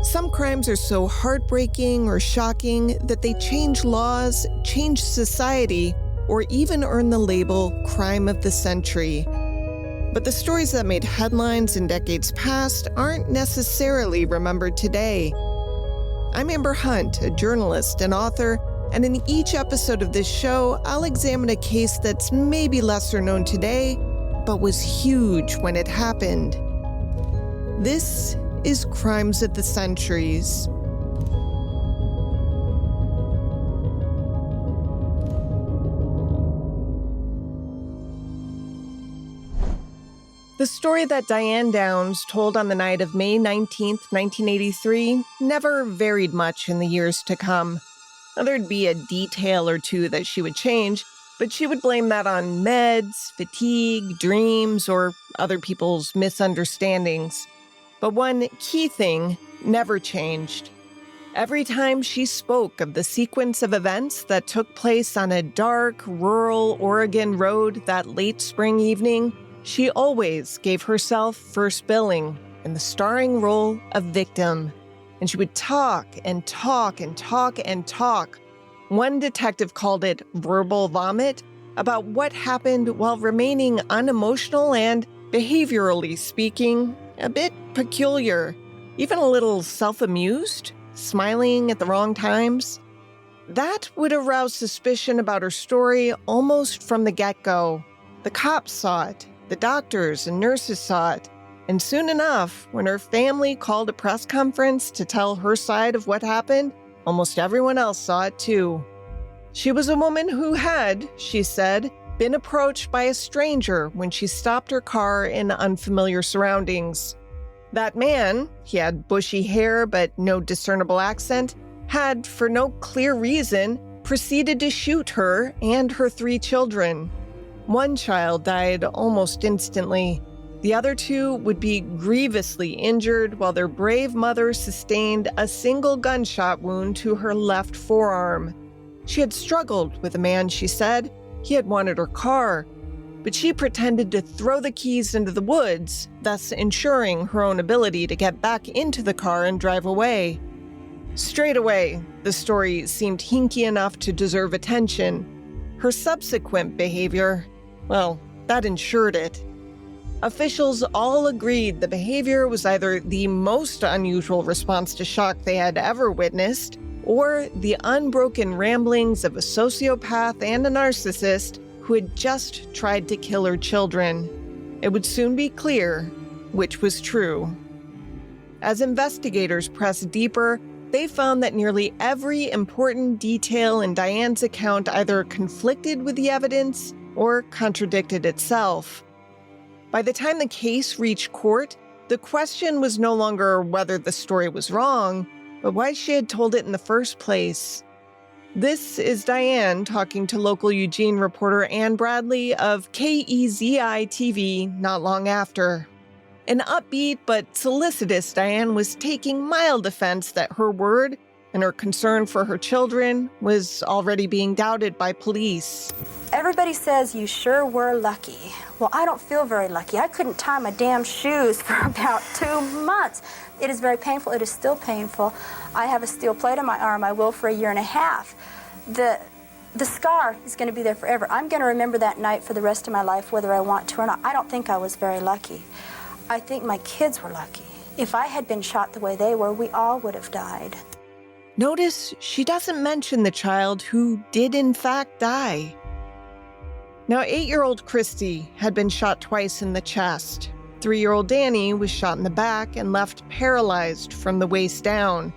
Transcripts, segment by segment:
Some crimes are so heartbreaking or shocking that they change laws, change society, or even earn the label crime of the century. But the stories that made headlines in decades past aren't necessarily remembered today. I'm Amber Hunt, a journalist and author, and in each episode of this show, I'll examine a case that's maybe lesser known today, but was huge when it happened. This is Crimes of the Centuries. The story that Diane Downs told on the night of May 19, 1983, never varied much in the years to come. There'd be a detail or two that she would change, but she would blame that on meds, fatigue, dreams, or other people's misunderstandings. But one key thing never changed. Every time she spoke of the sequence of events that took place on a dark, rural Oregon road that late spring evening, she always gave herself first billing in the starring role of victim. And she would talk and talk and talk and talk. One detective called it verbal vomit about what happened while remaining unemotional and, behaviorally speaking, a bit peculiar, even a little self-amused, smiling at the wrong times. That would arouse suspicion about her story almost from the get-go. The cops saw it. The doctors and nurses saw it, and soon enough, when her family called a press conference to tell her side of what happened, almost everyone else saw it too. She was a woman who had, she said, been approached by a stranger when she stopped her car in unfamiliar surroundings. That man, he had bushy hair but no discernible accent, had, for no clear reason, proceeded to shoot her and her 3 children. One child died almost instantly. The other 2 would be grievously injured while their brave mother sustained a single gunshot wound to her left forearm. She had struggled with the man, she said. He had wanted her car, but she pretended to throw the keys into the woods, thus ensuring her own ability to get back into the car and drive away. Straight away, the story seemed hinky enough to deserve attention. Her subsequent behavior, well, that ensured it. Officials all agreed the behavior was either the most unusual response to shock they had ever witnessed, or the unbroken ramblings of a sociopath and a narcissist who had just tried to kill her children. It would soon be clear which was true. As investigators pressed deeper, they found that nearly every important detail in Diane's account either conflicted with the evidence or contradicted itself. By the time the case reached court, the question was no longer whether the story was wrong, but why she had told it in the first place. This is Diane talking to local Eugene reporter Ann Bradley of KEZI-TV not long after. An upbeat but solicitous Diane was taking mild offense that her word and her concern for her children was already being doubted by police. Everybody says you sure were lucky. Well, I don't feel very lucky. I couldn't tie my damn shoes for about 2 months. It is very painful. It is still painful. I have a steel plate on my arm. I will for a year and a half. The scar is going to be there forever. I'm going to remember that night for the rest of my life, whether I want to or not. I don't think I was very lucky. I think my kids were lucky. If I had been shot the way they were, we all would have died. Notice she doesn't mention the child who did in fact die. Now, 8-year-old Christy had been shot twice in the chest. 3-year-old Danny was shot in the back and left paralyzed from the waist down.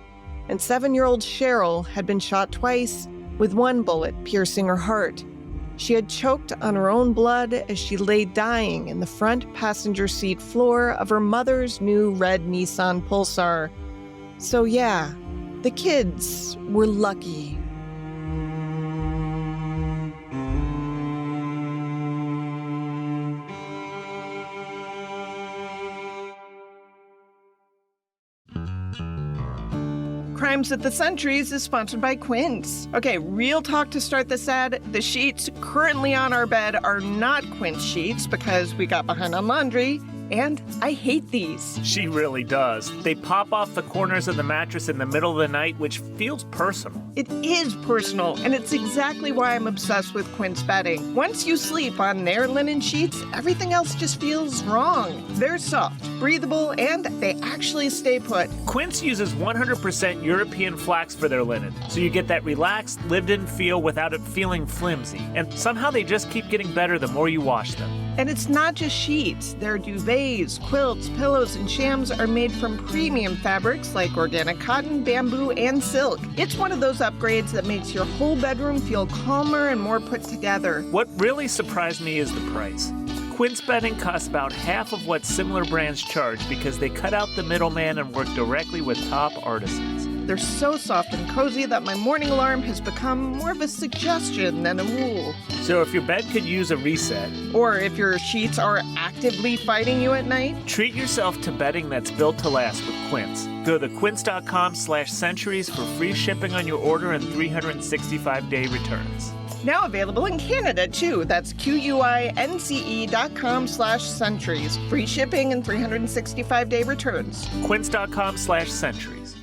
And 7-year-old Cheryl had been shot twice, with 1 bullet piercing her heart. She had choked on her own blood as she lay dying in the front passenger seat floor of her mother's new red Nissan Pulsar. So yeah, the kids were lucky. Crimes of the Centuries is sponsored by Quince. Okay, real talk to start this ad. The sheets currently on our bed are not Quince sheets because we got behind on laundry. and I hate these. She really does. They pop off the corners of the mattress in the middle of the night, which feels personal. It is personal, and it's exactly why I'm obsessed with Quince bedding. Once you sleep on their linen sheets, everything else just feels wrong. They're soft, breathable, and they actually stay put. Quince uses 100% European flax for their linen, so you get that relaxed, lived-in feel without it feeling flimsy. And somehow they just keep getting better the more you wash them. And it's not just sheets. Their duvets, quilts, pillows, and shams are made from premium fabrics like organic cotton, bamboo, and silk. It's one of those upgrades that makes your whole bedroom feel calmer and more put together. What really surprised me is the price. Quince bedding costs about half of what similar brands charge because they cut out the middleman and work directly with top artisans. They're so soft and cozy that my morning alarm has become more of a suggestion than a rule. So if your bed could use a reset, or if your sheets are actively fighting you at night, treat yourself to bedding that's built to last with Quince. Go to quince.com/centuries for free shipping on your order and 365-day returns. Now available in Canada, too. That's QUINCE.com/centuries. Free shipping and 365-day returns. Quince.com/centuries.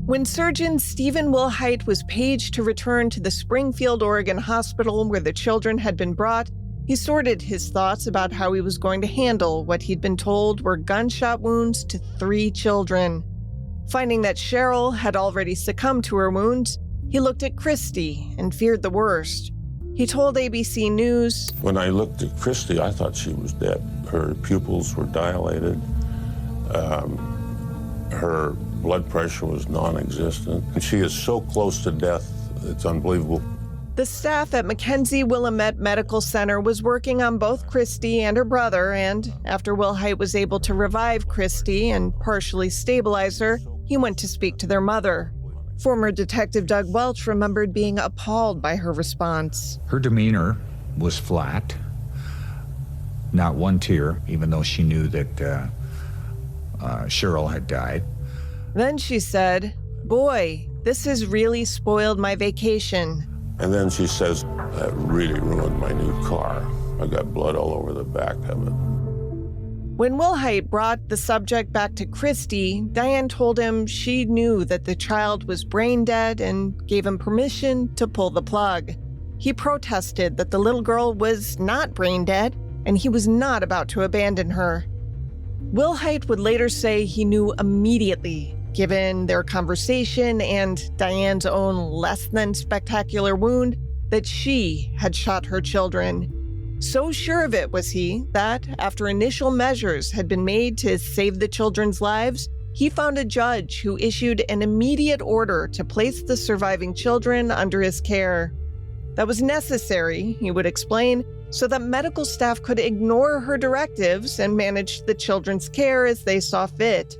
When surgeon Stephen Wilhite was paged to return to the Springfield, Oregon hospital where the children had been brought, he sorted his thoughts about how he was going to handle what he'd been told were gunshot wounds to 3 children. Finding that Cheryl had already succumbed to her wounds, he looked at Christy and feared the worst. He told ABC News, "When I looked at Christy, I thought she was dead. Her pupils were dilated. Her blood pressure was non-existent. And she is so close to death, it's unbelievable." The staff at Mackenzie Willamette Medical Center was working on both Christy and her brother, and after Wilhite was able to revive Christy and partially stabilize her, he went to speak to their mother. Former Detective Doug Welch remembered being appalled by her response. Her demeanor was flat, not one tear, even though she knew that Cheryl had died. Then she said, "Boy, this has really spoiled my vacation." And then she says, "That really ruined my new car. I got blood all over the back of it." When Wilhite brought the subject back to Christy, Diane told him she knew that the child was brain dead and gave him permission to pull the plug. He protested that the little girl was not brain dead and he was not about to abandon her. Wilhite would later say he knew immediately, given their conversation and Diane's own less than spectacular wound, that she had shot her children. So sure of it was he that, after initial measures had been made to save the children's lives, he found a judge who issued an immediate order to place the surviving children under his care. That was necessary, he would explain, so that medical staff could ignore her directives and manage the children's care as they saw fit.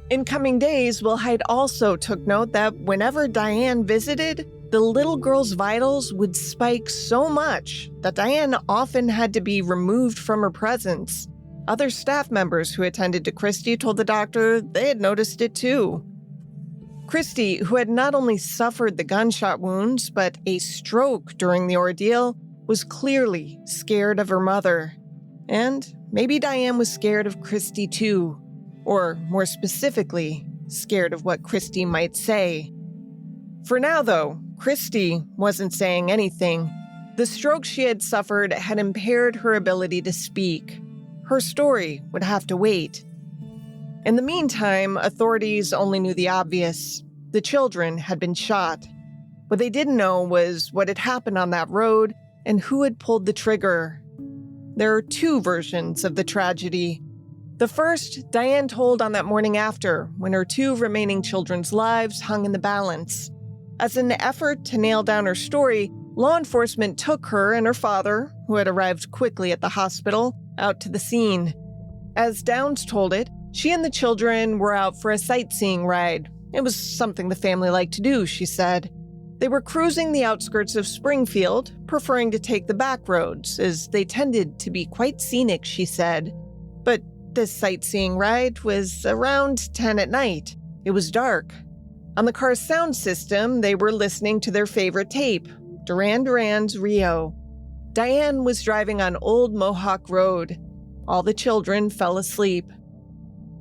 In coming days, Wilhite also took note that whenever Diane visited, the little girl's vitals would spike so much that Diane often had to be removed from her presence. Other staff members who attended to Christy told the doctor they had noticed it too. Christy, who had not only suffered the gunshot wounds, but a stroke during the ordeal, was clearly scared of her mother. And maybe Diane was scared of Christy too. Or more specifically, scared of what Christy might say. For now, though, Christy wasn't saying anything. The stroke she had suffered had impaired her ability to speak. Her story would have to wait. In the meantime, authorities only knew the obvious. The children had been shot. What they didn't know was what had happened on that road and who had pulled the trigger. There are 2 versions of the tragedy. The first, Diane told on that morning after, when her 2 remaining children's lives hung in the balance. As an effort to nail down her story, law enforcement took her and her father, who had arrived quickly at the hospital, out to the scene. As Downs told it, she and the children were out for a sightseeing ride. It was something the family liked to do, she said. They were cruising the outskirts of Springfield, preferring to take the back roads, as they tended to be quite scenic, she said. But this sightseeing ride was around 10 at night. It was dark. On the car's sound system, they were listening to their favorite tape, Duran Duran's Rio. Diane was driving on Old Mohawk Road. All the children fell asleep.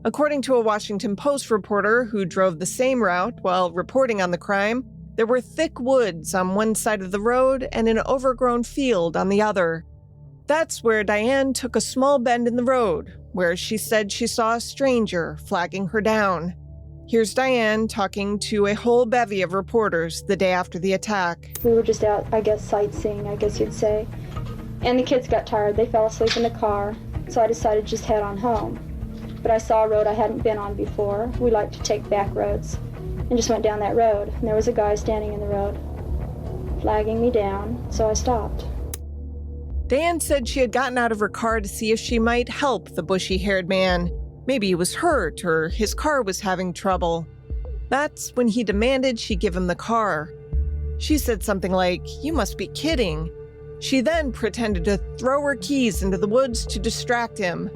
According to a Washington Post reporter who drove the same route while reporting on the crime, there were thick woods on one side of the road and an overgrown field on the other. That's where Diane took a small bend in the road, where she said she saw a stranger flagging her down. Here's Diane talking to a whole bevy of reporters the day after the attack. We were just out, I guess, sightseeing, I guess you'd say. And the kids got tired. They fell asleep in the car, so I decided to just head on home. But I saw a road I hadn't been on before. We like to take back roads, and just went down that road. And there was a guy standing in the road, flagging me down, so I stopped. Diane said she had gotten out of her car to see if she might help the bushy-haired man. Maybe he was hurt or his car was having trouble. That's when he demanded she give him the car. She said something like, "You must be kidding." She then pretended to throw her keys into the woods to distract him.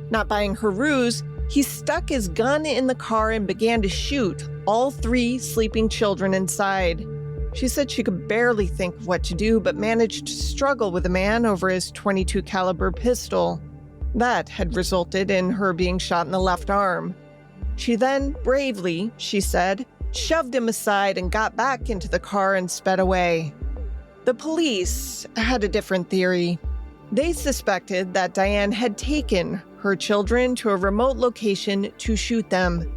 Not buying her ruse, he stuck his gun in the car and began to shoot all 3 sleeping children inside. She said she could barely think of what to do, but managed to struggle with the man over his .22 caliber pistol. That had resulted in her being shot in the left arm. She then, bravely, she said, shoved him aside and got back into the car and sped away. The police had a different theory. They suspected that Diane had taken her children to a remote location to shoot them.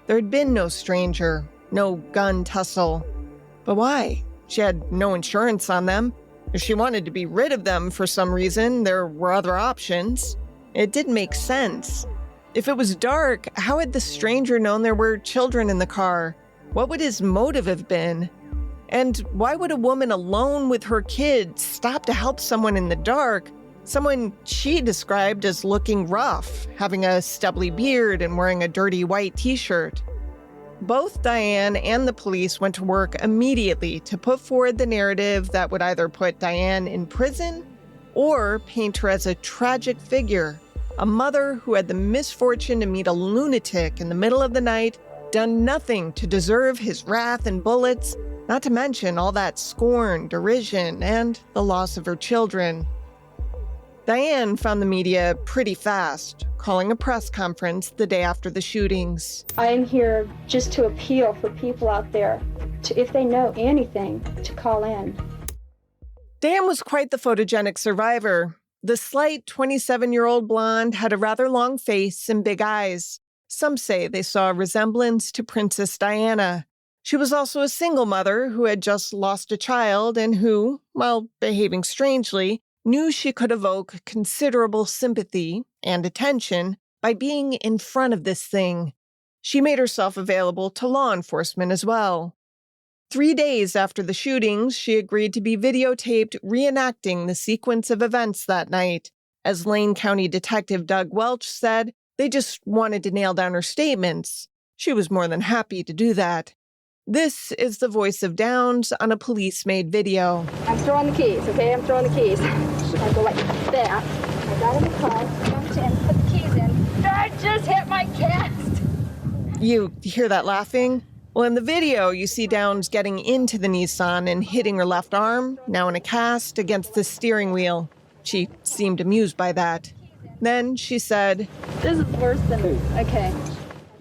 There had been no stranger, no gun tussle. But why? She had no insurance on them. If she wanted to be rid of them for some reason, there were other options. It didn't make sense. If it was dark, how had the stranger known there were children in the car? What would his motive have been? And why would a woman alone with her kids stop to help someone in the dark? Someone she described as looking rough, having a stubbly beard and wearing a dirty white t-shirt. Both Diane and the police went to work immediately to put forward the narrative that would either put Diane in prison or paint her as a tragic figure, a mother who had the misfortune to meet a lunatic in the middle of the night, done nothing to deserve his wrath and bullets, not to mention all that scorn, derision, and the loss of her children. Diane found the media pretty fast, calling a press conference the day after the shootings. I am here just to appeal for people out there, to, if they know anything, to call in. Diane was quite the photogenic survivor. The slight 27-year-old blonde had a rather long face and big eyes. Some say they saw a resemblance to Princess Diana. She was also a single mother who had just lost a child and who, while behaving strangely, knew she could evoke considerable sympathy and attention by being in front of this thing. She made herself available to law enforcement as well. 3 days after the shootings, she agreed to be videotaped reenacting the sequence of events that night. As Lane County Detective Doug Welch said, they just wanted to nail down her statements. She was more than happy to do that. This is the voice of Downs on a police-made video. I'm throwing the keys, okay? I'm throwing the keys. I go like that. I got in the car, jumped in, put the keys in. I just hit my cast. You hear that laughing? Well, in the video, you see Downs getting into the Nissan and hitting her left arm, now in a cast, against the steering wheel. She seemed amused by that. Then she said, This is worse than okay.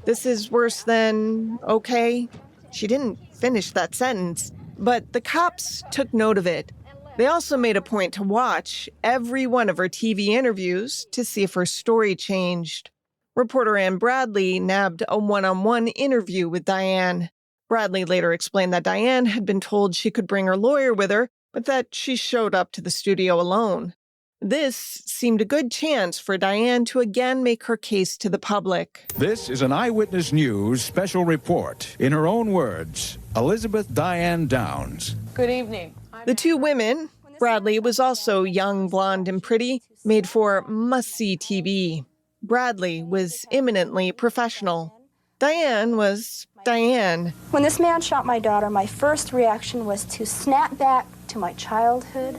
This is worse than okay? She didn't finish that sentence, but the cops took note of it. They also made a point to watch every one of her TV interviews to see if her story changed. Reporter Ann Bradley nabbed a one-on-one interview with Diane. Bradley later explained that Diane had been told she could bring her lawyer with her, but that she showed up to the studio alone. This seemed a good chance for Diane to again make her case to the public. This is an Eyewitness News special report. In her own words, Elizabeth Diane Downs. Good evening. The two women, Bradley was also young, blonde, and pretty, made for must-see TV. Bradley was eminently professional. Diane was Diane. When this man shot my daughter, my first reaction was to snap back to my childhood,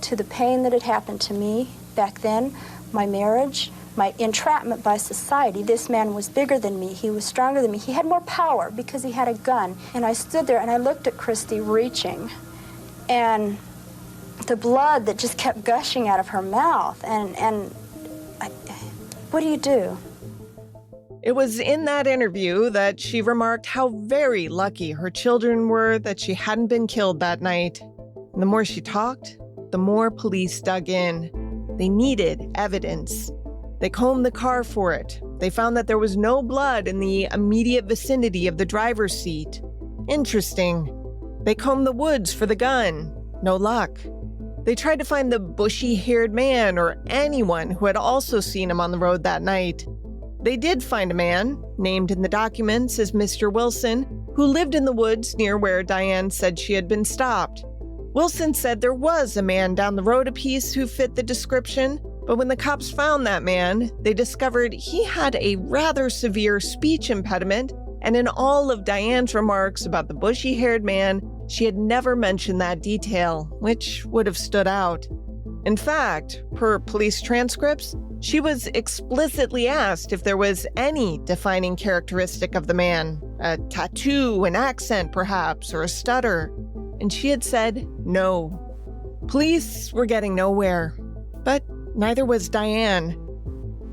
to the pain that had happened to me back then, my marriage, my entrapment by society. This man was bigger than me. He was stronger than me. He had more power because he had a gun. And I stood there and I looked at Christy reaching, and the blood that just kept gushing out of her mouth. What do you do? It was in that interview that she remarked how very lucky her children were that she hadn't been killed that night. And the more she talked, the more police dug in. They needed evidence. They combed the car for it. They found that there was no blood in the immediate vicinity of the driver's seat. Interesting. They combed the woods for the gun. No luck. They tried to find the bushy-haired man or anyone who had also seen him on the road that night. They did find a man, named in the documents as Mr. Wilson, who lived in the woods near where Diane said she had been stopped. Wilson said there was a man down the road a piece who fit the description, but when the cops found that man, they discovered he had a rather severe speech impediment, and in all of Diane's remarks about the bushy-haired man, she had never mentioned that detail, which would have stood out. In fact, per police transcripts, she was explicitly asked if there was any defining characteristic of the man, a tattoo, an accent perhaps, or a stutter, and she had said no. Police were getting nowhere, but neither was Diane.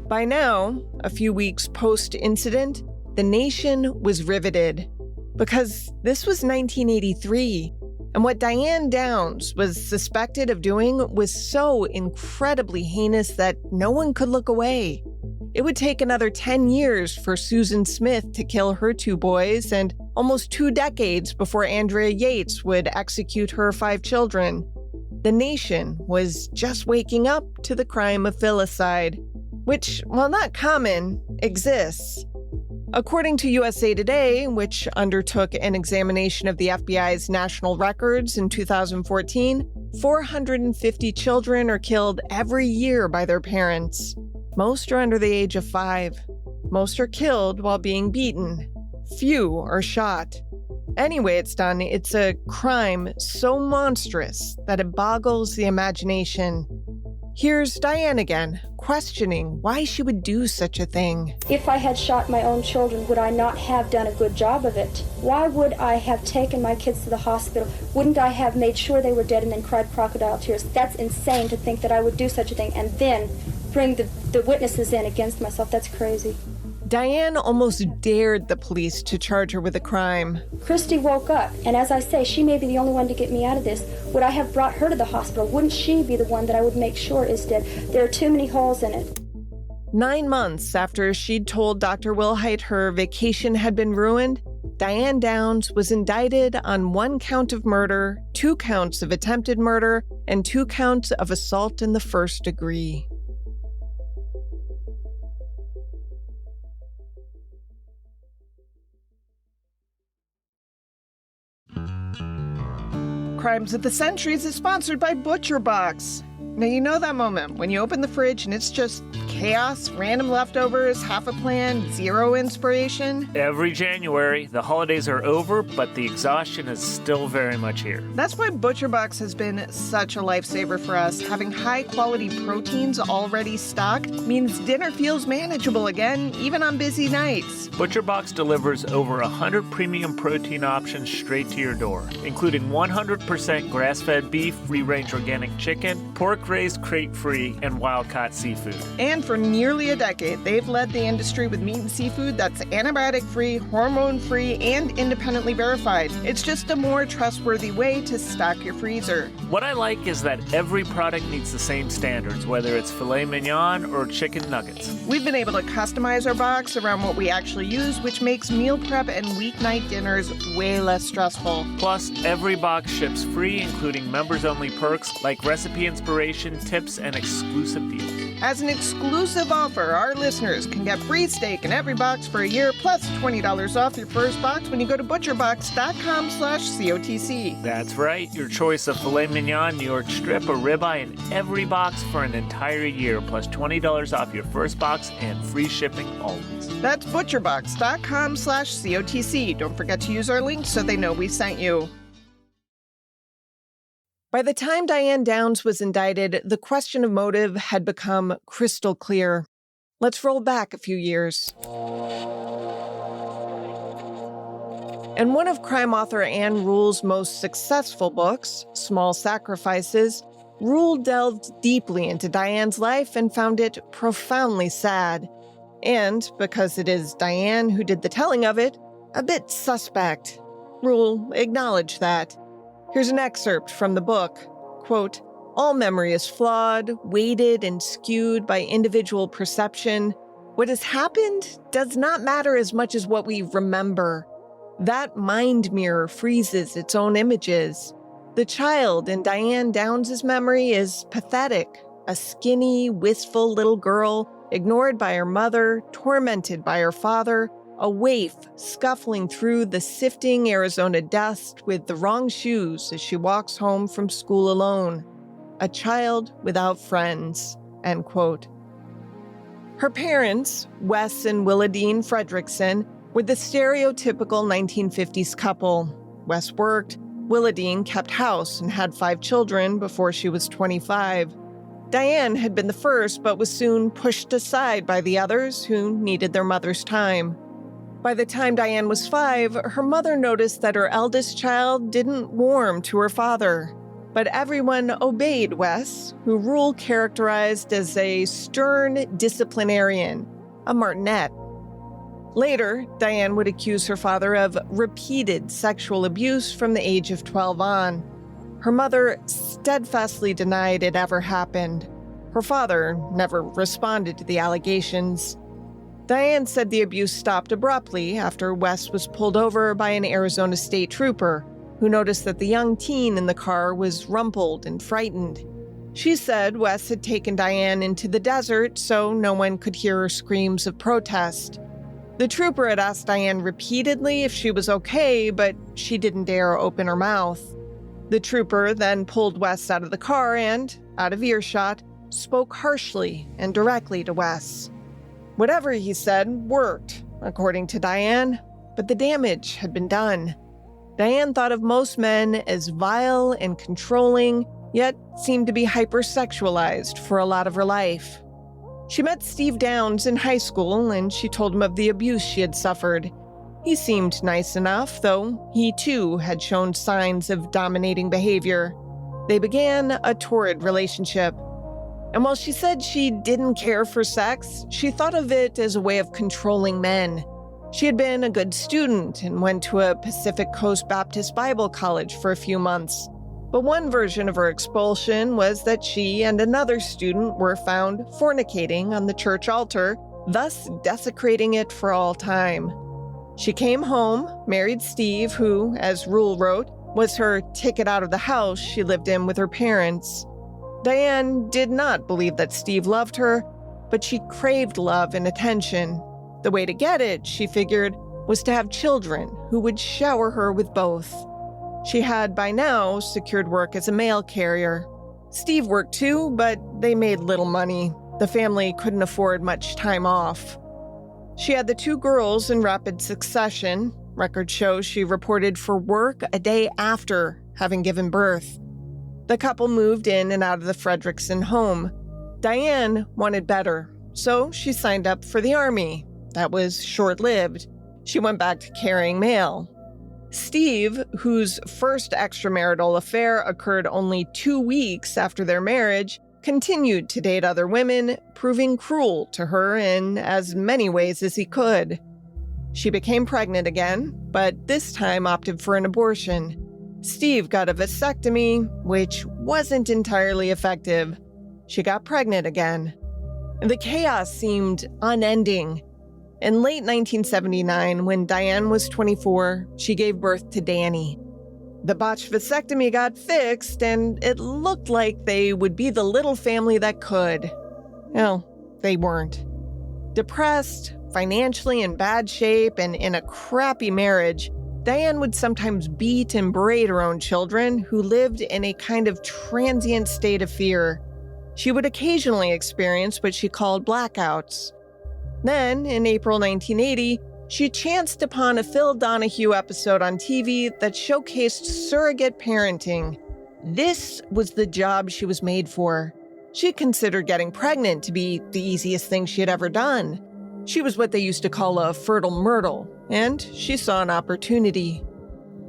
By now, a few weeks post-incident, the nation was riveted, because this was 1983, and what Diane Downs was suspected of doing was so incredibly heinous that no one could look away. It would take another 10 years for Susan Smith to kill her 2 boys, and almost 2 decades before Andrea Yates would execute her 5 children. The nation was just waking up to the crime of filicide, which, while not common, exists. According to USA Today, which undertook an examination of the FBI's national records in 2014, 450 children are killed every year by their parents. Most are under the age of 5. Most are killed while being beaten. Few are shot. Any way it's done, it's a crime so monstrous that it boggles the imagination. Here's Diane again, questioning why she would do such a thing. If I had shot my own children, would I not have done a good job of it? Why would I have taken my kids to the hospital? Wouldn't I have made sure they were dead and then cried crocodile tears? That's insane to think that I would do such a thing and then bring the witnesses in against myself. That's crazy. Diane almost dared the police to charge her with a crime. Christy woke up, and as I say, she may be the only one to get me out of this. Would I have brought her to the hospital? Wouldn't she be the one that I would make sure is dead? There are too many holes in it. 9 months after she'd told Dr. Wilhite her vacation had been ruined, Diane Downs was indicted on 1 count of murder, 2 counts of attempted murder, and 2 counts of assault in the first degree. Crimes of the Centuries is sponsored by ButcherBox. Now, you know that moment when you open the fridge and it's just chaos, random leftovers, half a plan, zero inspiration? Every January, the holidays are over, but the exhaustion is still very much here. That's why ButcherBox has been such a lifesaver for us. Having high-quality proteins already stocked means dinner feels manageable again, even on busy nights. ButcherBox delivers over 100 premium protein options straight to your door, including 100% grass-fed beef, free-range organic chicken, pork-raised crate-free, and wild-caught seafood. And for nearly a decade, they've led the industry with meat and seafood that's antibiotic-free, hormone-free, and independently verified. It's just a more trustworthy way to stock your freezer. What I like is that every product meets the same standards, whether it's filet mignon or chicken nuggets. We've been able to customize our box around what we actually use, which makes meal prep and weeknight dinners way less stressful. Plus, every box ships free, including members-only perks like recipe inspiration, tips, and exclusive deals. As an exclusive offer, our listeners can get free steak in every box for a year, plus $20 off your first box when you go to butcherbox.com/COTC. That's right, your choice of filet mignon, New York strip, or ribeye in every box for an entire year, plus $20 off your first box and free shipping always. That's butcherbox.com/COTC. Don't forget to use our link so they know we sent you. By the time Diane Downs was indicted, the question of motive had become crystal clear. Let's roll back a few years. In one of crime author Ann Rule's most successful books, Small Sacrifices, Rule delved deeply into Diane's life and found it profoundly sad. And, because it is Diane who did the telling of it, a bit suspect. Rule acknowledged that. Here's an excerpt from the book. Quote, "All memory is flawed, weighted, and skewed by individual perception. What has happened does not matter as much as what we remember. That mind mirror freezes its own images. The child in Diane Downs' memory is pathetic, a skinny, wistful little girl, ignored by her mother, tormented by her father, a waif scuffling through the sifting Arizona dust with the wrong shoes as she walks home from school alone. A child without friends," end quote. Her parents, Wes and Willadine Fredrickson, were the stereotypical 1950s couple. Wes worked, Willadine kept house and had 5 children before she was 25. Diane had been the first, but was soon pushed aside by the others who needed their mother's time. By the time Diane was 5, her mother noticed that her eldest child didn't warm to her father. But everyone obeyed Wes, who Rule characterized as a stern disciplinarian, a martinet. Later, Diane would accuse her father of repeated sexual abuse from the age of 12 on. Her mother steadfastly denied it ever happened. Her father never responded to the allegations. Diane said the abuse stopped abruptly after Wes was pulled over by an Arizona state trooper, who noticed that the young teen in the car was rumpled and frightened. She said Wes had taken Diane into the desert so no one could hear her screams of protest. The trooper had asked Diane repeatedly if she was okay, but she didn't dare open her mouth. The trooper then pulled Wes out of the car and, out of earshot, spoke harshly and directly to Wes. Whatever he said worked, according to Diane, but the damage had been done. Diane thought of most men as vile and controlling, yet seemed to be hypersexualized for a lot of her life. She met Steve Downs in high school, and she told him of the abuse she had suffered. He seemed nice enough, though he too had shown signs of dominating behavior. They began a torrid relationship. And while she said she didn't care for sex, she thought of it as a way of controlling men. She had been a good student and went to a Pacific Coast Baptist Bible college for a few months. But one version of her expulsion was that she and another student were found fornicating on the church altar, thus desecrating it for all time. She came home, married Steve, who, as Rule wrote, was her ticket out of the house she lived in with her parents. Diane did not believe that Steve loved her, but she craved love and attention. The way to get it, she figured, was to have children who would shower her with both. She had, by now, secured work as a mail carrier. Steve worked too, but they made little money. The family couldn't afford much time off. She had the 2 girls in rapid succession. Records show she reported for work a day after having given birth. The couple moved in and out of the Fredrickson home. Diane wanted better, so she signed up for the Army. That was short-lived. She went back to carrying mail. Steve, whose first extramarital affair occurred only 2 weeks after their marriage, continued to date other women, proving cruel to her in as many ways as he could. She became pregnant again, but this time opted for an abortion. Steve got a vasectomy, which wasn't entirely effective. She got pregnant again. The chaos seemed unending. In late 1979, when Diane was 24, she gave birth to Danny. The botched vasectomy got fixed, and it looked like they would be the little family that could. Well, they weren't. Depressed, financially in bad shape, and in a crappy marriage, Diane would sometimes beat and berate her own children, who lived in a kind of transient state of fear. She would occasionally experience what she called blackouts. Then, in April 1980, she chanced upon a Phil Donahue episode on TV that showcased surrogate parenting. This was the job she was made for. She considered getting pregnant to be the easiest thing she had ever done. She was what they used to call a fertile myrtle, and she saw an opportunity.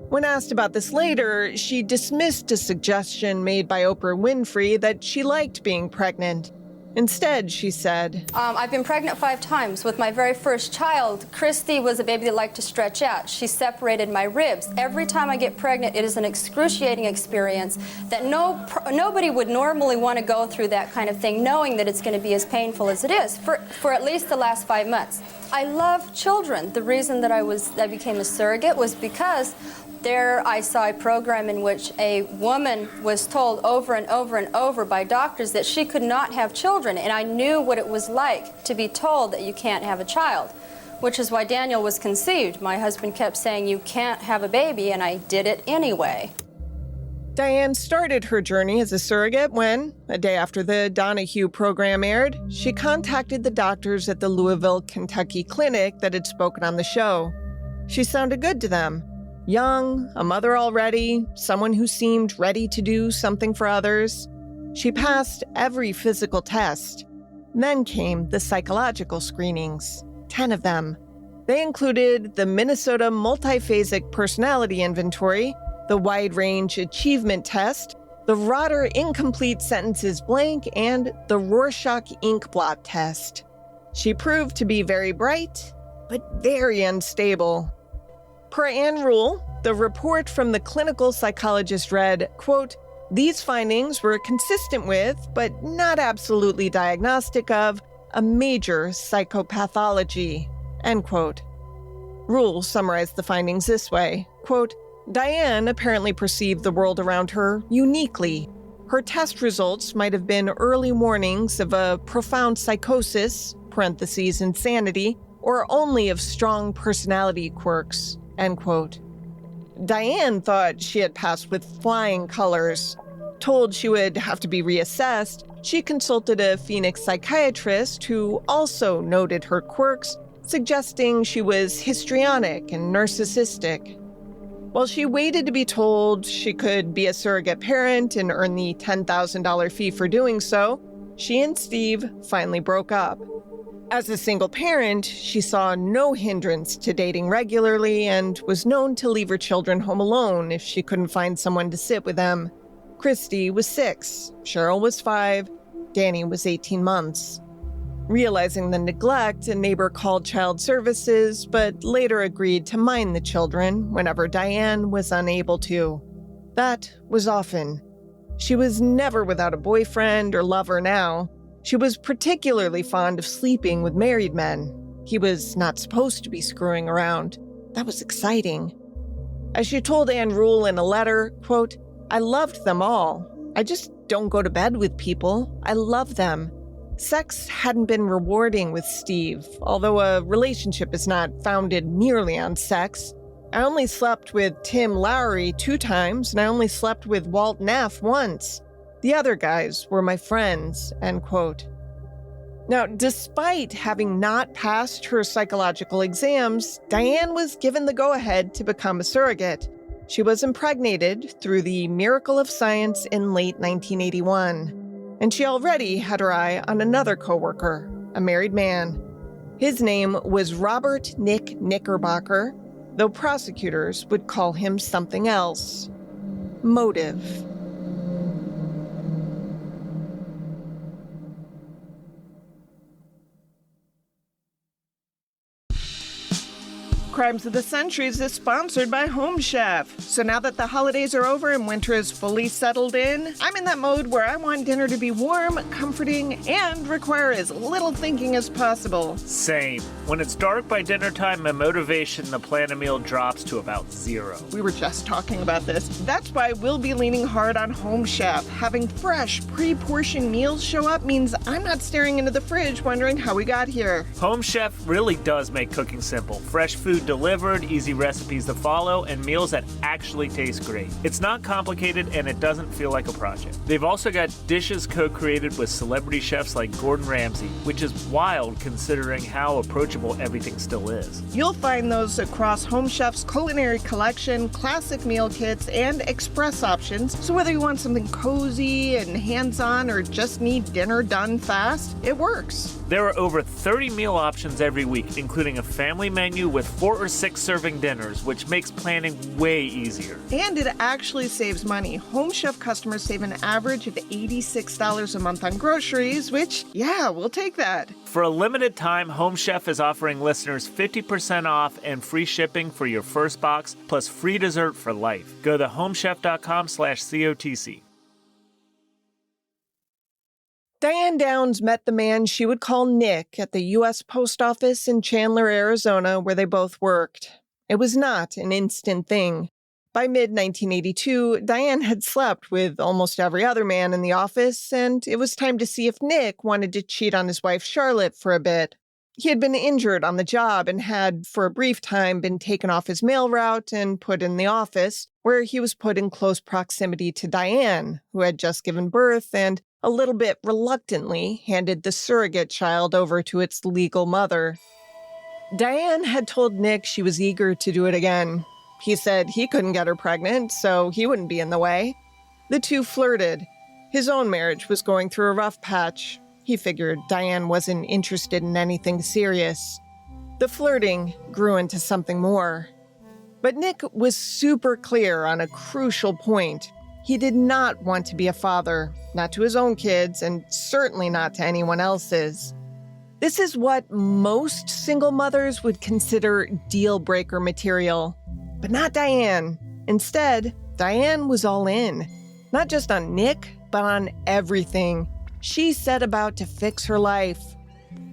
When asked about this later, she dismissed a suggestion made by Oprah Winfrey that she liked being pregnant. Instead, she said, I've been pregnant 5 times. With my very first child, Christy was a baby that liked to stretch out. She separated my ribs. Every time I get pregnant, it is an excruciating experience that nobody would normally want to go through that kind of thing, knowing that it's going to be as painful as it is for at least the last 5 months. I love children. The reason that I became a surrogate was because there I saw a program in which a woman was told over and over and over by doctors that she could not have children, and I knew what it was like to be told that you can't have a child, which is why Daniel was conceived. My husband kept saying, you can't have a baby, and I did it anyway. Diane started her journey as a surrogate when, a day after the Donahue program aired, she contacted the doctors at the Louisville, Kentucky clinic that had spoken on the show. She sounded good to them. Young, a mother already, someone who seemed ready to do something for others. She passed every physical test. Then came the psychological screenings, 10 of them. They included the Minnesota Multiphasic Personality Inventory, the Wide Range Achievement Test, the Rotter Incomplete Sentences Blank, and the Rorschach Ink Blot Test. She proved to be very bright, but very unstable. Per Ann Rule, the report from the clinical psychologist read, quote, "These findings were consistent with, but not absolutely diagnostic of, a major psychopathology," end quote. Rule summarized the findings this way, quote, "Diane apparently perceived the world around her uniquely. Her test results might have been early warnings of a profound psychosis, parentheses insanity, or only of strong personality quirks," end quote. Diane thought she had passed with flying colors. Told she would have to be reassessed, she consulted a Phoenix psychiatrist who also noted her quirks, suggesting she was histrionic and narcissistic. While she waited to be told she could be a surrogate parent and earn the $10,000 fee for doing so, she and Steve finally broke up. As a single parent, she saw no hindrance to dating regularly and was known to leave her children home alone if she couldn't find someone to sit with them. Christy was 6, Cheryl was 5, Danny was 18 months. Realizing the neglect, a neighbor called child services, but later agreed to mind the children whenever Diane was unable to. That was often. She was never without a boyfriend or lover now. She was particularly fond of sleeping with married men. He was not supposed to be screwing around. That was exciting. As she told Ann Rule in a letter, quote, "I loved them all. I just don't go to bed with people. I love them. Sex hadn't been rewarding with Steve, although a relationship is not founded merely on sex. I only slept with Tim Lowry 2 times, and I only slept with Walt Neff once. The other guys were my friends," end quote. Now, despite having not passed her psychological exams, Diane was given the go-ahead to become a surrogate. She was impregnated through the miracle of science in late 1981. And she already had her eye on another coworker, a married man. His name was Robert Nick Knickerbocker, though prosecutors would call him something else. Motive. Crimes of the Centuries is sponsored by Home Chef. So now that the holidays are over and winter is fully settled in, I'm in that mode where I want dinner to be warm, comforting, and require as little thinking as possible. Same. When it's dark by dinner time, my motivation to plan a meal drops to about 0. We were just talking about this. That's why we'll be leaning hard on Home Chef. Having fresh, pre-portioned meals show up means I'm not staring into the fridge wondering how we got here. Home Chef really does make cooking simple. Fresh food delivered, easy recipes to follow, and meals that actually taste great. It's not complicated and it doesn't feel like a project. They've also got dishes co-created with celebrity chefs like Gordon Ramsay, which is wild considering how approachable everything still is. You'll find those across Home Chef's culinary collection, classic meal kits, and express options. So whether you want something cozy and hands-on or just need dinner done fast, it works. There are over 30 meal options every week, including a family menu with 4 or 6 serving dinners, which makes planning way easier. And it actually saves money. Home Chef customers save an average of $86 a month on groceries, which, yeah, we'll take that. For a limited time, Home Chef is offering listeners 50% off and free shipping for your first box, plus free dessert for life. Go to homechef.com/COTC. Diane Downs met the man she would call Nick at the U.S. Post Office in Chandler, Arizona, where they both worked. It was not an instant thing. By mid-1982, Diane had slept with almost every other man in the office, and it was time to see if Nick wanted to cheat on his wife Charlotte for a bit. He had been injured on the job and had, for a brief time, been taken off his mail route and put in the office, where he was put in close proximity to Diane, who had just given birth and, a little bit reluctantly, handed the surrogate child over to its legal mother. Diane had told Nick she was eager to do it again. He said he couldn't get her pregnant, so he wouldn't be in the way. The two flirted. His own marriage was going through a rough patch. He figured Diane wasn't interested in anything serious. The flirting grew into something more. But Nick was super clear on a crucial point. He did not want to be a father, not to his own kids, and certainly not to anyone else's. This is what most single mothers would consider deal-breaker material. But not Diane. Instead, Diane was all in. Not just on Nick, but on everything. She set about to fix her life.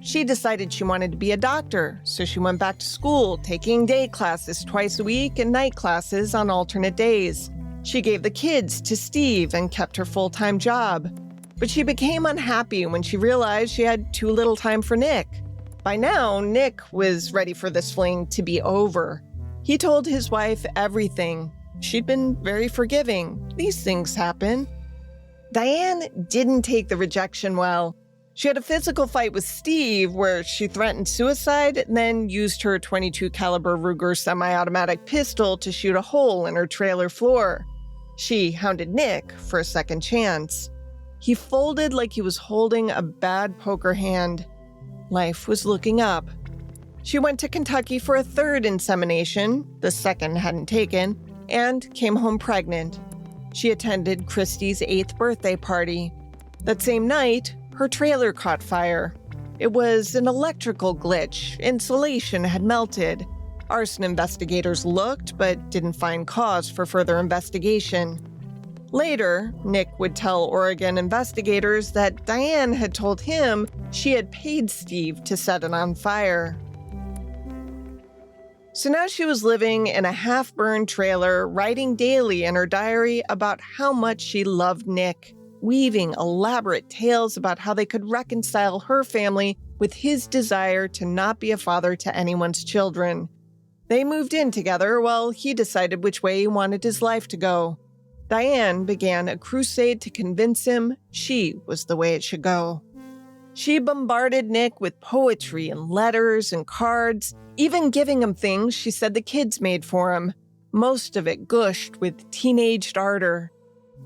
She decided she wanted to be a doctor, so she went back to school, taking day classes twice a week and night classes on alternate days. She gave the kids to Steve and kept her full-time job. But she became unhappy when she realized she had too little time for Nick. By now, Nick was ready for this fling to be over. He told his wife everything. She'd been very forgiving. These things happen. Diane didn't take the rejection well. She had a physical fight with Steve where she threatened suicide, then used her .22 caliber Ruger semi-automatic pistol to shoot a hole in her trailer floor. She hounded Nick for a second chance. He folded like he was holding a bad poker hand. Life was looking up. She went to Kentucky for a third insemination, the second hadn't taken, and came home pregnant. She attended Christie's 8th birthday party. That same night, her trailer caught fire. It was an electrical glitch. Insulation had melted. Arson investigators looked, but didn't find cause for further investigation. Later, Nick would tell Oregon investigators that Diane had told him she had paid Steve to set it on fire. So now she was living in a half-burned trailer, writing daily in her diary about how much she loved Nick, weaving elaborate tales about how they could reconcile her family with his desire to not be a father to anyone's children. They moved in together while he decided which way he wanted his life to go. Diane began a crusade to convince him she was the way it should go. She bombarded Nick with poetry and letters and cards, even giving him things she said the kids made for him. Most of it gushed with teenaged ardor.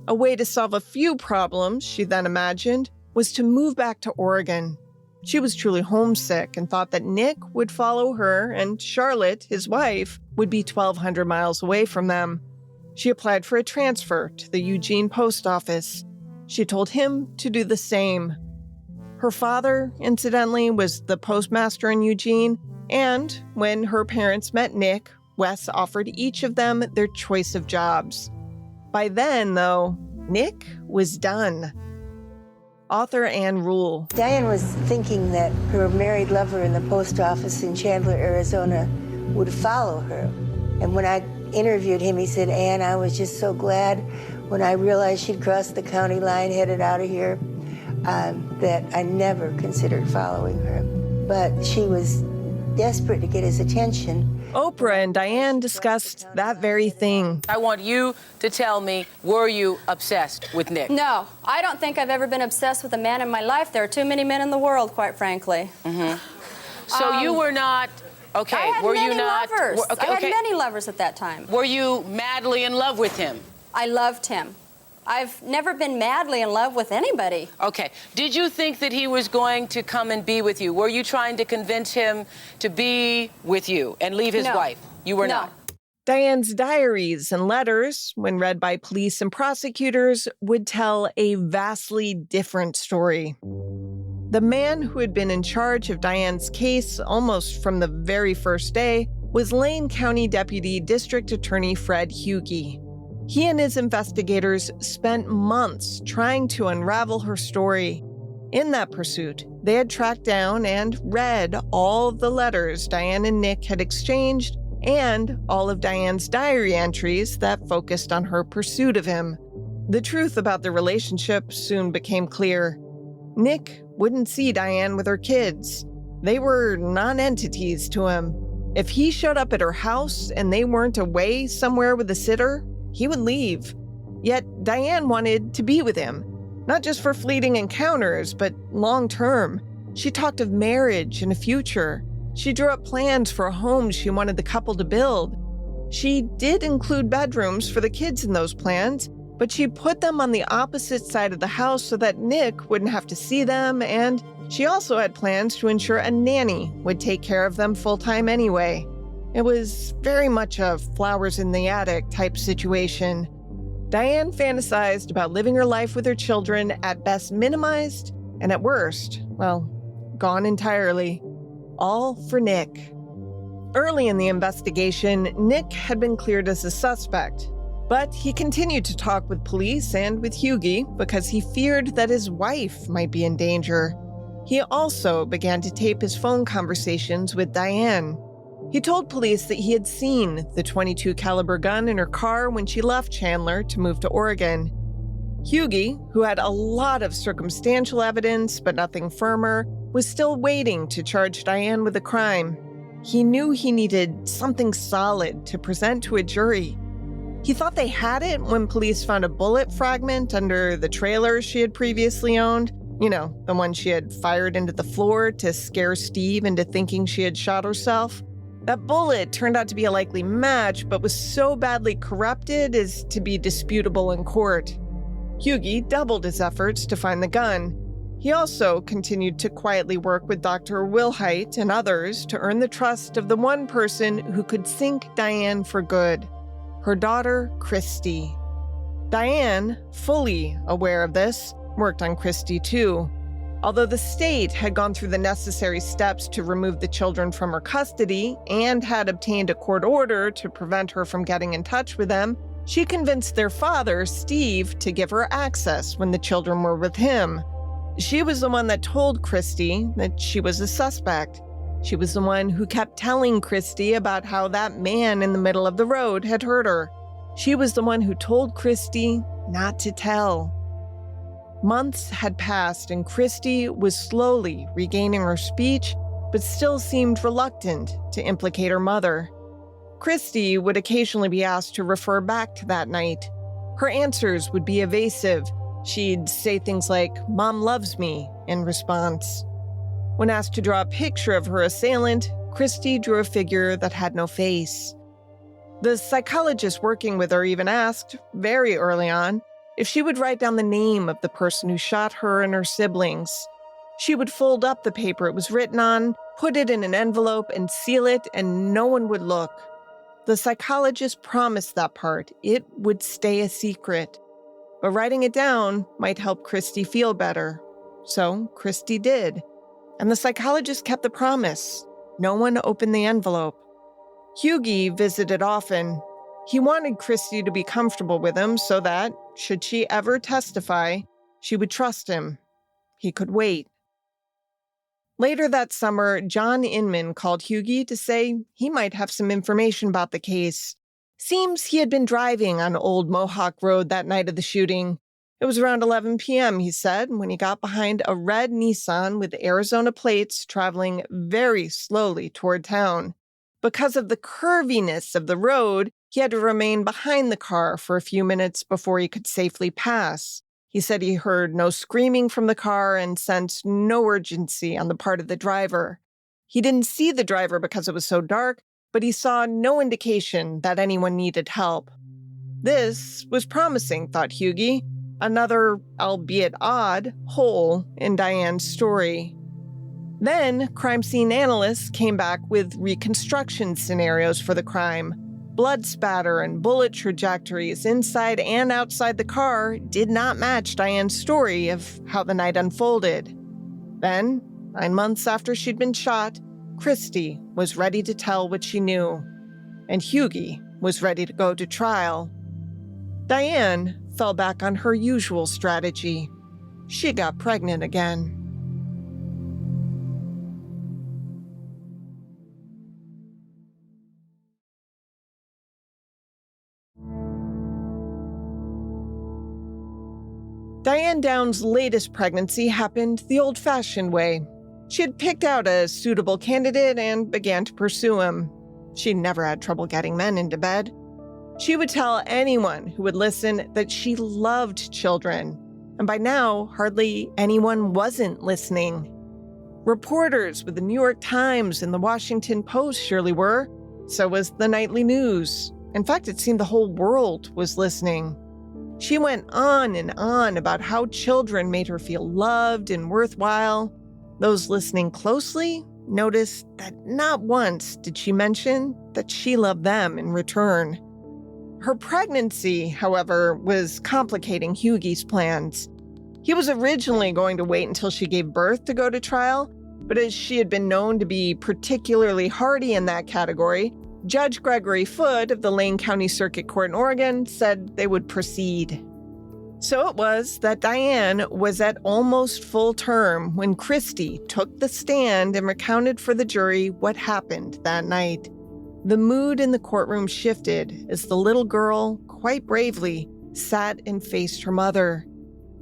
A way to solve a few problems, she then imagined, was to move back to Oregon. She was truly homesick and thought that Nick would follow her and Charlotte, his wife, would be 1,200 miles away from them. She applied for a transfer to the Eugene post office. She told him to do the same. Her father, incidentally, was the postmaster in Eugene, and when her parents met Nick, Wes offered each of them their choice of jobs. By then, though, Nick was done. Author Ann Rule. Diane was thinking that her married lover in the post office in Chandler, Arizona would follow her. And when I interviewed him, he said, "Ann, I was just so glad when I realized she'd crossed the county line headed out of here that I never considered following her." But she was desperate to get his attention. Oprah and Diane discussed that very thing. I want you to tell me, were you obsessed with Nick? No, I don't think I've ever been obsessed with a man in my life. There are too many men in the world, quite frankly. So you were not, okay, I had were many you not? lovers. Okay, I had okay. many lovers at that time. Were you madly in love with him? I loved him. I've never been madly in love with anybody. Okay. Did you think that he was going to come and be with you? Were you trying to convince him to be with you and leave his No. wife? You were No. not. Diane's diaries and letters, when read by police and prosecutors, would tell a vastly different story. The man who had been in charge of Diane's case almost from the very first day was Lane County Deputy District Attorney Fred Hughey. He and his investigators spent months trying to unravel her story. In that pursuit, they had tracked down and read all of the letters Diane and Nick had exchanged and all of Diane's diary entries that focused on her pursuit of him. The truth about the relationship soon became clear. Nick wouldn't see Diane with her kids. They were non-entities to him. If he showed up at her house and they weren't away somewhere with a sitter, he would leave. Yet Diane wanted to be with him, not just for fleeting encounters, but long-term. She talked of marriage and a future. She drew up plans for a home she wanted the couple to build. She did include bedrooms for the kids in those plans, but she put them on the opposite side of the house so that Nick wouldn't have to see them, and she also had plans to ensure a nanny would take care of them full-time anyway. It was very much a flowers in the attic type situation. Diane fantasized about living her life with her children, at best minimized, and at worst, well, gone entirely. All for Nick. Early in the investigation, Nick had been cleared as a suspect, but he continued to talk with police and with Hughey because he feared that his wife might be in danger. He also began to tape his phone conversations with Diane. He told police that he had seen the .22 caliber gun in her car when she left Chandler to move to Oregon. Hughey, who had a lot of circumstantial evidence but nothing firmer, was still waiting to charge Diane with a crime. He knew he needed something solid to present to a jury. He thought they had it when police found a bullet fragment under the trailer she had previously owned. You know, the one she had fired into the floor to scare Steve into thinking she had shot herself. That bullet turned out to be a likely match, but was so badly corrupted as to be disputable in court. Hughey doubled his efforts to find the gun. He also continued to quietly work with Dr. Wilhite and others to earn the trust of the one person who could sink Diane for good, her daughter, Christy. Diane, fully aware of this, worked on Christy too. Although the state had gone through the necessary steps to remove the children from her custody and had obtained a court order to prevent her from getting in touch with them, she convinced their father, Steve, to give her access when the children were with him. She was the one that told Christy that she was a suspect. She was the one who kept telling Christy about how that man in the middle of the road had hurt her. She was the one who told Christy not to tell. Months had passed and Christy was slowly regaining her speech, but still seemed reluctant to implicate her mother. Christy would occasionally be asked to refer back to that night. Her answers would be evasive. She'd say things like, "Mom loves me," in response. When asked to draw a picture of her assailant, Christy drew a figure that had no face. The psychologist working with her even asked, very early on, if she would write down the name of the person who shot her and her siblings. She would fold up the paper it was written on, put it in an envelope, and seal it, and no one would look. The psychologist promised that part. It would stay a secret. But writing it down might help Christy feel better. So Christy did. And the psychologist kept the promise. No one opened the envelope. Hughey visited often. He wanted Christy to be comfortable with him so that, should she ever testify, she would trust him. He could wait. Later that summer, John Inman called Hughey to say he might have some information about the case. Seems he had been driving on Old Mohawk Road that night of the shooting. It was around 11 p.m., he said, when he got behind a red Nissan with Arizona plates traveling very slowly toward town. Because of the curviness of the road, he had to remain behind the car for a few minutes before he could safely pass. He said he heard no screaming from the car and sensed no urgency on the part of the driver. He didn't see the driver because it was so dark, but he saw no indication that anyone needed help. This was promising, thought Hughie. Another, albeit odd, hole in Diane's story. Then, crime scene analysts came back with reconstruction scenarios for the crime. Blood spatter and bullet trajectories inside and outside the car did not match Diane's story of how the night unfolded. Then, 9 months after she'd been shot, Christy was ready to tell what she knew, and Hughie was ready to go to trial. Diane fell back on her usual strategy. She got pregnant again. Diane Downs' latest pregnancy happened the old-fashioned way. She had picked out a suitable candidate and began to pursue him. She never had trouble getting men into bed. She would tell anyone who would listen that she loved children, and by now, hardly anyone wasn't listening. Reporters with the New York Times and the Washington Post surely were. So was the nightly news. In fact, it seemed the whole world was listening. She went on and on about how children made her feel loved and worthwhile. Those listening closely noticed that not once did she mention that she loved them in return. Her pregnancy, however, was complicating Hughie's plans. He was originally going to wait until she gave birth to go to trial, but as she had been known to be particularly hardy in that category, Judge Gregory Foote of the Lane County Circuit Court in Oregon said they would proceed. So it was that Diane was at almost full term when Christy took the stand and recounted for the jury what happened that night. The mood in the courtroom shifted as the little girl, quite bravely, sat and faced her mother.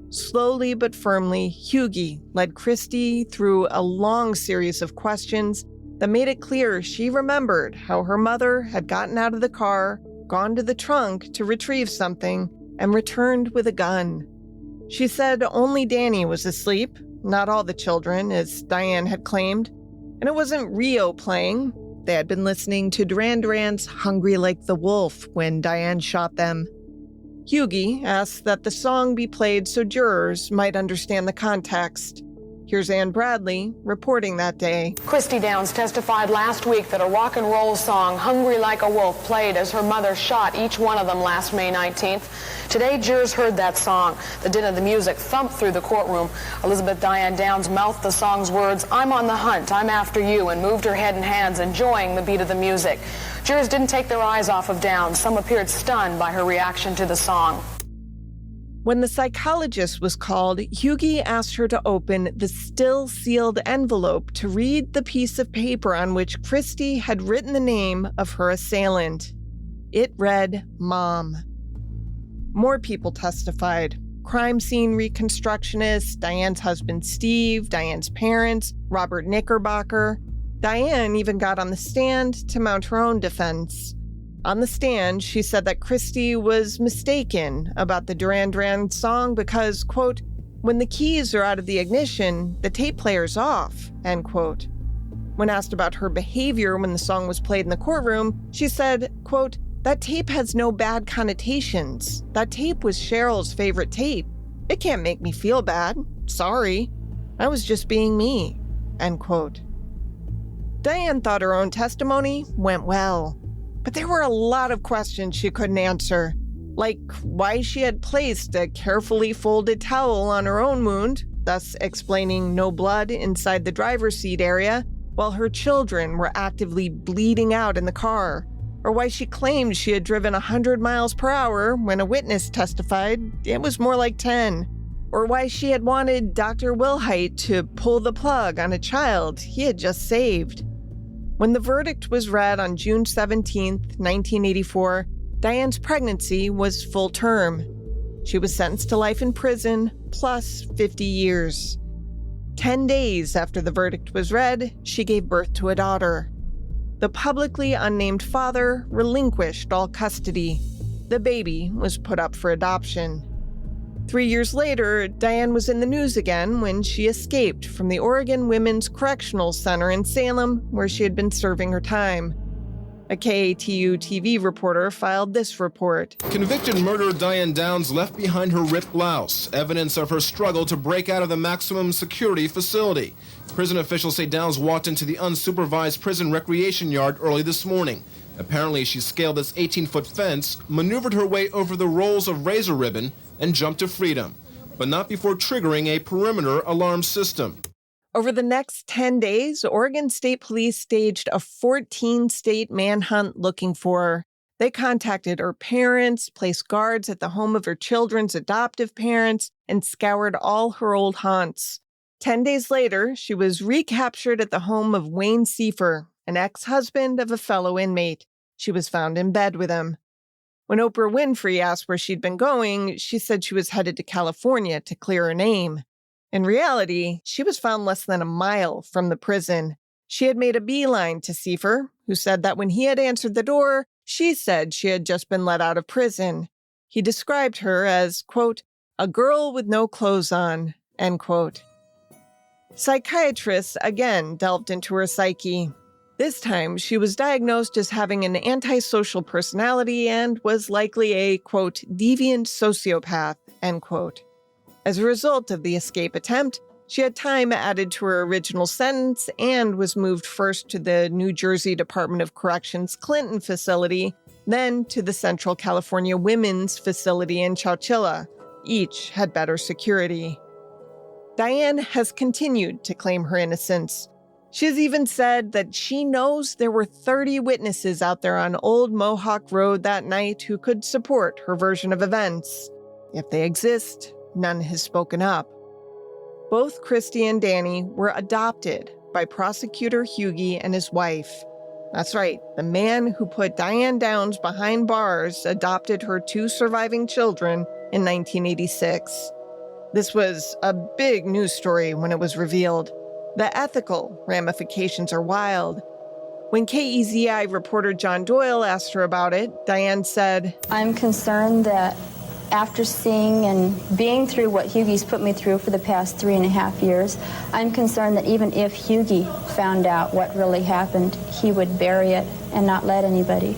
Slowly but firmly, Hughie led Christy through a long series of questions that made it clear she remembered how her mother had gotten out of the car, gone to the trunk to retrieve something, and returned with a gun. She said only Danny was asleep, not all the children, as Diane had claimed, and it wasn't Rio playing. They had been listening to Duran Duran's Hungry Like the Wolf when Diane shot them. Hughie asked that the song be played so jurors might understand the context. Here's Ann Bradley reporting that day. Christy Downs testified last week that a rock and roll song, Hungry Like a Wolf, played as her mother shot each one of them last May 19th. Today, jurors heard that song. The din of the music thumped through the courtroom. Elizabeth Diane Downs mouthed the song's words, "I'm on the hunt, I'm after you," and moved her head and hands, enjoying the beat of the music. Jurors didn't take their eyes off of Downs. Some appeared stunned by her reaction to the song. When the psychologist was called, Hughie asked her to open the still-sealed envelope to read the piece of paper on which Christy had written the name of her assailant. It read, Mom. More people testified. Crime scene reconstructionists, Diane's husband Steve, Diane's parents, Robert Knickerbocker. Diane even got on the stand to mount her own defense. On the stand, she said that Christy was mistaken about the Duran Duran song because, quote, when the keys are out of the ignition, the tape player's off, end quote. When asked about her behavior when the song was played in the courtroom, she said, quote, that tape has no bad connotations. That tape was Cheryl's favorite tape. It can't make me feel bad. Sorry. I was just being me, end quote. Diane thought her own testimony went well. But there were a lot of questions she couldn't answer, like why she had placed a carefully folded towel on her own wound, thus explaining no blood inside the driver's seat area, while her children were actively bleeding out in the car, or why she claimed she had driven 100 miles per hour when a witness testified it was more like 10, or why she had wanted Dr. Wilhite to pull the plug on a child he had just saved. When the verdict was read on June 17, 1984, Diane's pregnancy was full term. She was sentenced to life in prison, plus 50 years. 10 days after the verdict was read, she gave birth to a daughter. The publicly unnamed father relinquished all custody. The baby was put up for adoption. 3 years later, Diane was in the news again when she escaped from the Oregon Women's Correctional Center in Salem, where she had been serving her time. A KATU TV reporter filed this report. Convicted murderer Diane Downs left behind her ripped blouse, evidence of her struggle to break out of the maximum security facility. Prison officials say Downs walked into the unsupervised prison recreation yard early this morning. Apparently, she scaled this 18-foot fence, maneuvered her way over the rolls of razor ribbon, and jumped to freedom, but not before triggering a perimeter alarm system. Over the next 10 days, Oregon State Police staged a 14-state manhunt looking for her. They contacted her parents, placed guards at the home of her children's adoptive parents, and scoured all her old haunts. 10 days later, she was recaptured at the home of Wayne Seifer, an ex-husband of a fellow inmate. She was found in bed with him. When Oprah Winfrey asked where she'd been going, she said she was headed to California to clear her name. In reality, she was found less than a mile from the prison. She had made a beeline to Seifer, who said that when he had answered the door, she said she had just been let out of prison. He described her as, quote, a girl with no clothes on, end quote. Psychiatrists again delved into her psyche. This time, she was diagnosed as having an antisocial personality and was likely a, quote, deviant sociopath, end quote. As a result of the escape attempt, she had time added to her original sentence and was moved first to the New Jersey Department of Corrections Clinton facility, then to the Central California Women's Facility in Chowchilla. Each had better security. Diane has continued to claim her innocence. She has even said that she knows there were 30 witnesses out there on Old Mohawk Road that night who could support her version of events. If they exist, none has spoken up. Both Christy and Danny were adopted by prosecutor Hughie and his wife. That's right, the man who put Diane Downs behind bars adopted her 2 surviving children in 1986. This was a big news story when it was revealed. The ethical ramifications are wild. When KEZI reporter John Doyle asked her about it, Diane said, I'm concerned that after seeing and being through what Hughie's put me through for the past 3.5 years, I'm concerned that even if Hughie found out what really happened, he would bury it and not let anybody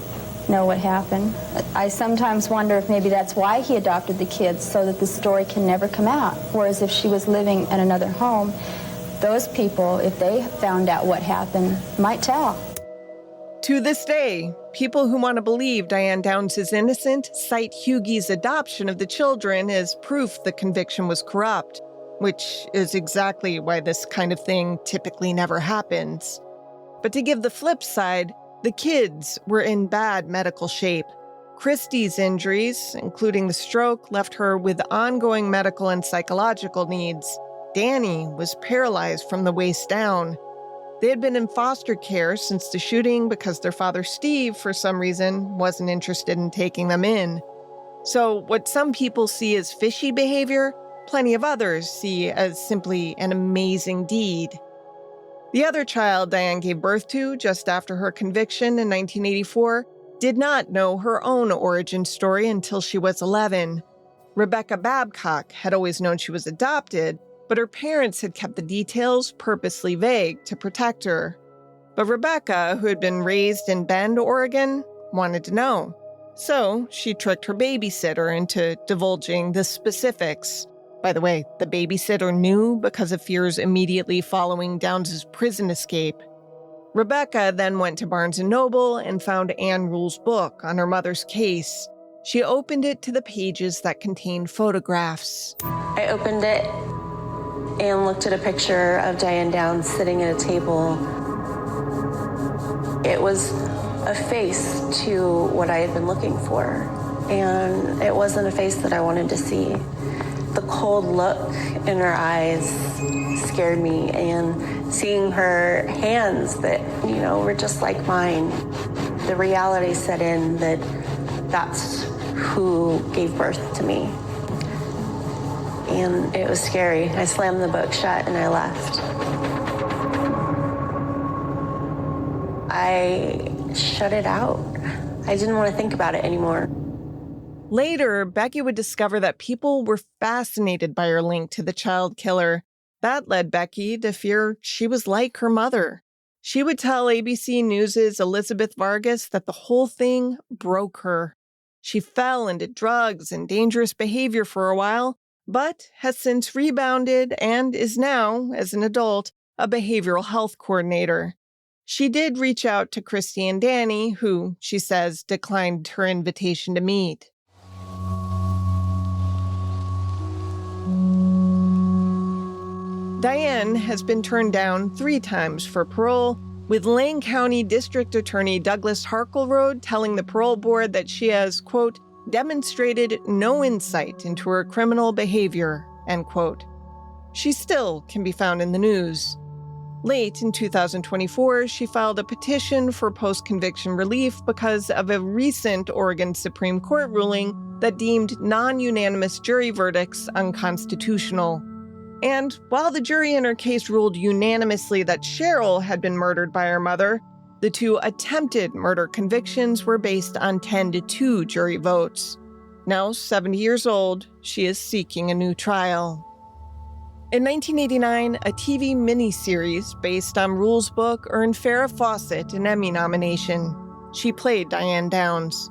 know what happened. I sometimes wonder if maybe that's why he adopted the kids, so that the story can never come out. Whereas if she was living in another home, those people, if they found out what happened, might tell. To this day, people who want to believe Diane Downs is innocent cite Hughie's adoption of the children as proof the conviction was corrupt, which is exactly why this kind of thing typically never happens. But to give the flip side, the kids were in bad medical shape. Christy's injuries, including the stroke, left her with ongoing medical and psychological needs. Danny was paralyzed from the waist down. They had been in foster care since the shooting because their father, Steve, for some reason, wasn't interested in taking them in. So what some people see as fishy behavior, plenty of others see as simply an amazing deed. The other child Diane gave birth to just after her conviction in 1984 did not know her own origin story until she was 11. Rebecca Babcock had always known she was adopted, but her parents had kept the details purposely vague to protect her. But Rebecca, who had been raised in Bend, Oregon, wanted to know. So she tricked her babysitter into divulging the specifics. By the way, the babysitter knew because of fears immediately following Downs' prison escape. Rebecca then went to Barnes & Noble and found Ann Rule's book on her mother's case. She opened it to the pages that contained photographs. I opened it and looked at a picture of Diane Downs sitting at a table. It was a face to what I had been looking for, and it wasn't a face that I wanted to see. The cold look in her eyes scared me, and seeing her hands that, were just like mine, the reality set in that that's who gave birth to me. and it was scary. I slammed the book shut and I left. I shut it out. I didn't want to think about it anymore. Later, Becky would discover that people were fascinated by her link to the child killer. That led Becky to fear she was like her mother. She would tell ABC News' Elizabeth Vargas that the whole thing broke her. She fell into drugs and dangerous behavior for a while, but has since rebounded and is now, as an adult, a behavioral health coordinator. She did reach out to Christy and Danny, who, she says, declined her invitation to meet. Diane has been turned down 3 times for parole, with Lane County District Attorney Douglas Harkleroad telling the parole board that she has, quote, demonstrated no insight into her criminal behavior, end quote. She still can be found in the news. Late in 2024, she filed a petition for post-conviction relief because of a recent Oregon Supreme Court ruling that deemed non-unanimous jury verdicts unconstitutional. And while the jury in her case ruled unanimously that Cheryl had been murdered by her mother, the 2 attempted murder convictions were based on 10-2 jury votes. Now 70 years old, she is seeking a new trial. In 1989, a TV miniseries based on Rule's book earned Farrah Fawcett an Emmy nomination. She played Diane Downs.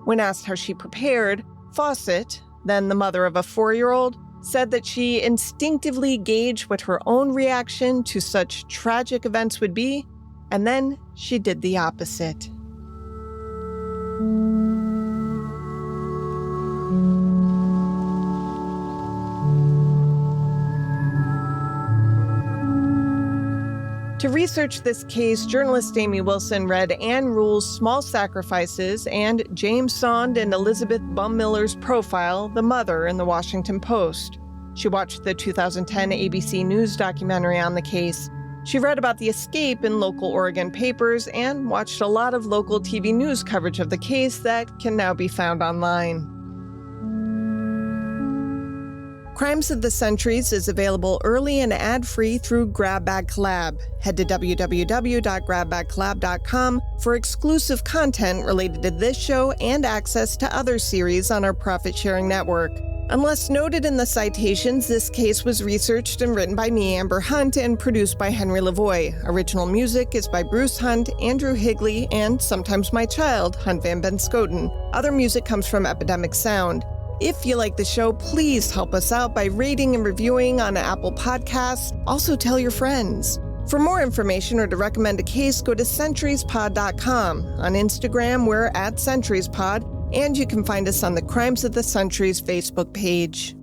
When asked how she prepared, Fawcett, then the mother of a 4-year-old, said that she instinctively gauged what her own reaction to such tragic events would be, and then she did the opposite. To research this case, journalist Amy Wilson read Anne Rule's Small Sacrifices and James Sond and Elizabeth Bummiller's profile, The Mother, in the Washington Post. She watched the 2010 ABC News documentary on the case. She read about the escape in local Oregon papers and watched a lot of local TV news coverage of the case that can now be found online. Crimes of the Centuries is available early and ad-free through Grab Bag Collab. Head to www.grabbagcollab.com for exclusive content related to this show and access to other series on our profit-sharing network. Unless noted in the citations, this case was researched and written by me, Amber Hunt, and produced by Henry Lavoie. Original music is by Bruce Hunt, Andrew Higley, and sometimes my child, Hunt Van Benscoten. Other music comes from Epidemic Sound. If you like the show, please help us out by rating and reviewing on Apple Podcasts. Also tell your friends. For more information or to recommend a case, go to centuriespod.com. On Instagram, we're @centuriespod, and you can find us on the Crimes of the Centuries Facebook page.